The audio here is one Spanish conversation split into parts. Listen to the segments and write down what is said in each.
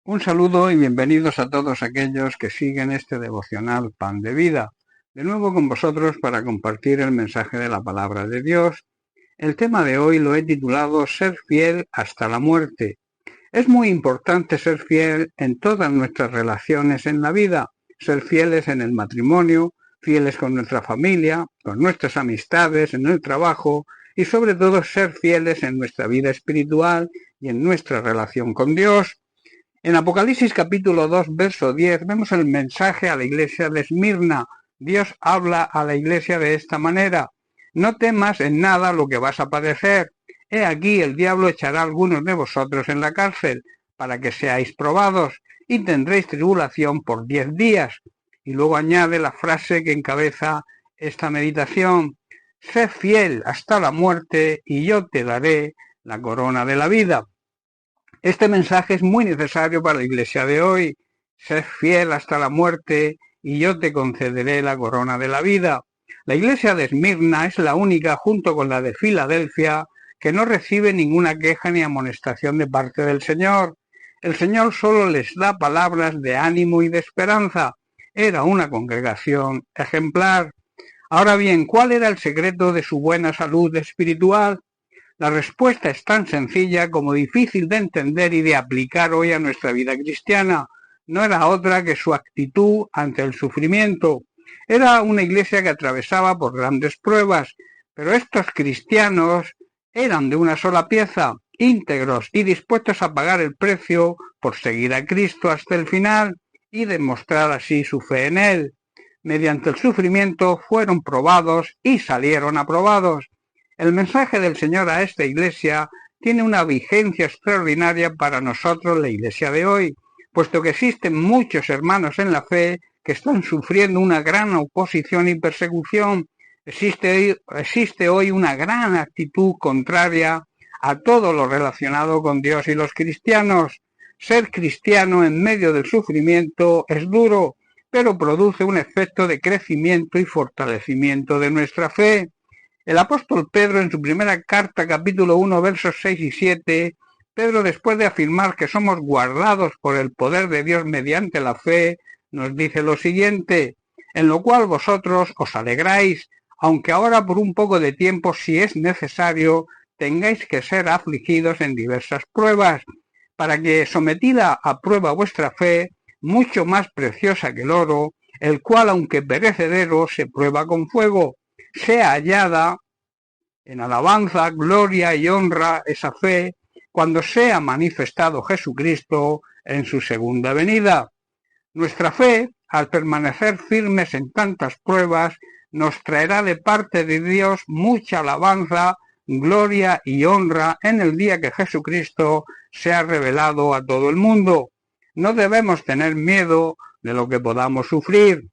Un saludo y bienvenidos a todos aquellos que siguen este devocional Pan de Vida. De nuevo con vosotros para compartir el mensaje de la palabra de Dios. El tema de hoy lo he titulado Ser fiel hasta la muerte. Es muy importante ser fiel en todas nuestras relaciones en la vida, ser fieles en el matrimonio, fieles con nuestra familia, con nuestras amistades, en el trabajo y sobre todo ser fieles en nuestra vida espiritual y en nuestra relación con Dios. En Apocalipsis capítulo 2, verso 10, vemos el mensaje a la iglesia de Esmirna. Dios habla a la iglesia de esta manera: no temas en nada lo que vas a padecer. He aquí el diablo echará a algunos de vosotros en la cárcel, para que seáis probados, y tendréis tribulación por 10 días. Y luego añade la frase que encabeza esta meditación: sé fiel hasta la muerte, y yo te daré la corona de la vida. Este mensaje es muy necesario para la iglesia de hoy. Sé fiel hasta la muerte y yo te concederé la corona de la vida. La iglesia de Esmirna es la única, junto con la de Filadelfia, que no recibe ninguna queja ni amonestación de parte del Señor. El Señor solo les da palabras de ánimo y de esperanza. Era una congregación ejemplar. Ahora bien, ¿cuál era el secreto de su buena salud espiritual? La respuesta es tan sencilla como difícil de entender y de aplicar hoy a nuestra vida cristiana. No era otra que su actitud ante el sufrimiento. Era una iglesia que atravesaba por grandes pruebas, pero estos cristianos eran de una sola pieza, íntegros y dispuestos a pagar el precio por seguir a Cristo hasta el final y demostrar así su fe en Él. Mediante el sufrimiento fueron probados y salieron aprobados. El mensaje del Señor a esta iglesia tiene una vigencia extraordinaria para nosotros, la iglesia de hoy, puesto que existen muchos hermanos en la fe que están sufriendo una gran oposición y persecución. Existe hoy una gran actitud contraria a todo lo relacionado con Dios y los cristianos. Ser cristiano en medio del sufrimiento es duro, pero produce un efecto de crecimiento y fortalecimiento de nuestra fe. El apóstol Pedro, en su primera carta, capítulo 1, versos 6 y 7, Pedro, después de afirmar que somos guardados por el poder de Dios mediante la fe, nos dice lo siguiente: en lo cual vosotros os alegráis, aunque ahora por un poco de tiempo, si es necesario, tengáis que ser afligidos en diversas pruebas, para que, sometida a prueba vuestra fe, mucho más preciosa que el oro, el cual, aunque perecedero, se prueba con fuego, sea hallada en alabanza, gloria y honra esa fe cuando sea manifestado Jesucristo en su segunda venida. Nuestra fe, al permanecer firmes en tantas pruebas, nos traerá de parte de Dios mucha alabanza, gloria y honra en el día que Jesucristo sea revelado a todo el mundo. No debemos tener miedo de lo que podamos sufrir.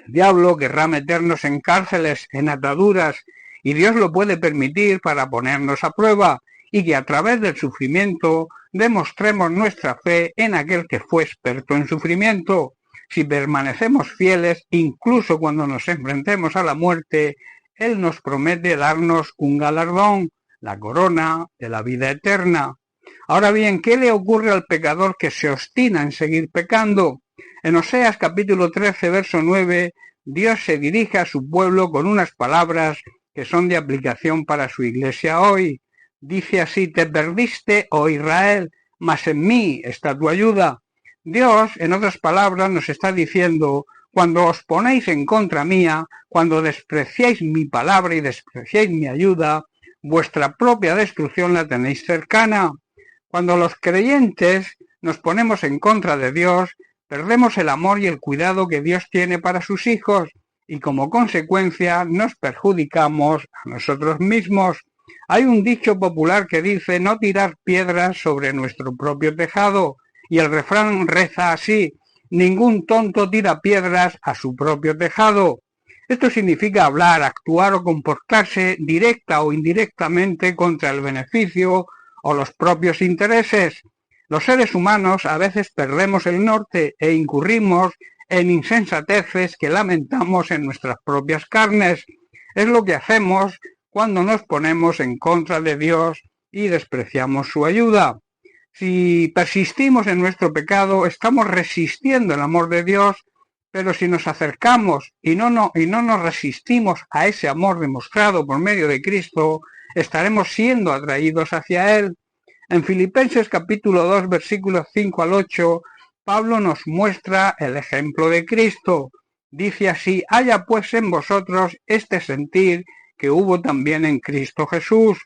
El diablo querrá meternos en cárceles, en ataduras, y Dios lo puede permitir para ponernos a prueba y que a través del sufrimiento demostremos nuestra fe en aquel que fue experto en sufrimiento. Si permanecemos fieles, incluso cuando nos enfrentemos a la muerte, Él nos promete darnos un galardón, la corona de la vida eterna. Ahora bien, ¿qué le ocurre al pecador que se obstina en seguir pecando? En Oseas capítulo 13, verso 9, Dios se dirige a su pueblo con unas palabras que son de aplicación para su iglesia hoy. Dice así: te perdiste, oh Israel, mas en mí está tu ayuda. Dios, en otras palabras, nos está diciendo: cuando os ponéis en contra mía, cuando despreciáis mi palabra y despreciáis mi ayuda, vuestra propia destrucción la tenéis cercana. Cuando los creyentes nos ponemos en contra de Dios, perdemos el amor y el cuidado que Dios tiene para sus hijos y como consecuencia nos perjudicamos a nosotros mismos. Hay un dicho popular que dice: no tirar piedras sobre nuestro propio tejado, y el refrán reza así: ningún tonto tira piedras a su propio tejado. Esto significa hablar, actuar o comportarse directa o indirectamente contra el beneficio o los propios intereses. Los seres humanos a veces perdemos el norte e incurrimos en insensateces que lamentamos en nuestras propias carnes. Es lo que hacemos cuando nos ponemos en contra de Dios y despreciamos su ayuda. Si persistimos en nuestro pecado, estamos resistiendo el amor de Dios, pero si nos acercamos y no nos resistimos a ese amor demostrado por medio de Cristo, estaremos siendo atraídos hacia Él. En Filipenses capítulo 2, versículos 5 al 8, Pablo nos muestra el ejemplo de Cristo. Dice así: haya pues en vosotros este sentir que hubo también en Cristo Jesús,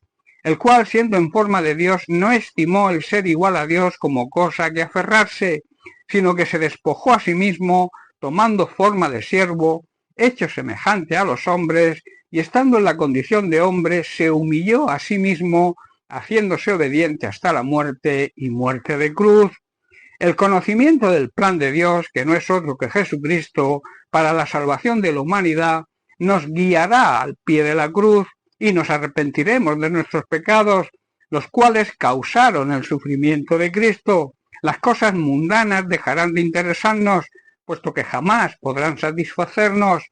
el cual, siendo en forma de Dios, no estimó el ser igual a Dios como cosa que aferrarse, sino que se despojó a sí mismo, tomando forma de siervo, hecho semejante a los hombres, y estando en la condición de hombre, se humilló a sí mismo, haciéndose obediente hasta la muerte y muerte de cruz. El conocimiento del plan de Dios, que no es otro que Jesucristo, para la salvación de la humanidad, nos guiará al pie de la cruz y nos arrepentiremos de nuestros pecados, los cuales causaron el sufrimiento de Cristo. Las cosas mundanas dejarán de interesarnos, puesto que jamás podrán satisfacernos.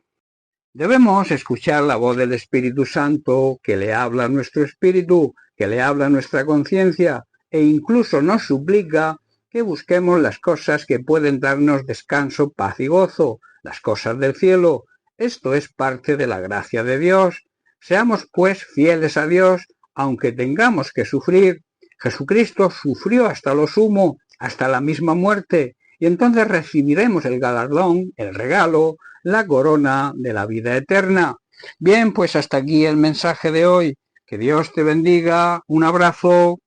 Debemos escuchar la voz del Espíritu Santo, que le habla a nuestro espíritu, que le habla a nuestra conciencia, e incluso nos suplica que busquemos las cosas que pueden darnos descanso, paz y gozo, las cosas del cielo. Esto es parte de la gracia de Dios. Seamos pues fieles a Dios, aunque tengamos que sufrir. Jesucristo sufrió hasta lo sumo, hasta la misma muerte, y entonces recibiremos el galardón, el regalo, la corona de la vida eterna. Bien, pues hasta aquí el mensaje de hoy. Que Dios te bendiga. Un abrazo.